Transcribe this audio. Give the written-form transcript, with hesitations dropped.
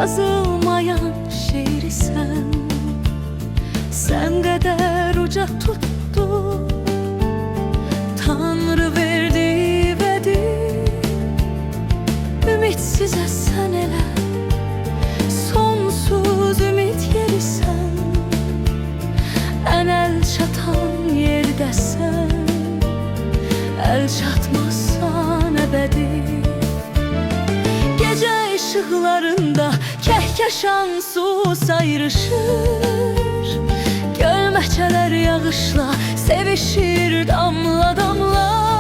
yazılmayan şiirisən. Sən qədər uca tutdu Tanrı verdi vədi. Ümidsiz sən elə sonsuz ümid yerisən. Ən əl çatan yerdəsən, əl çatmazsan əbədi. Gecə ışıqlarında kəhkəşan su sayrışır. Gölməçələr yağışla sevişir damla damla.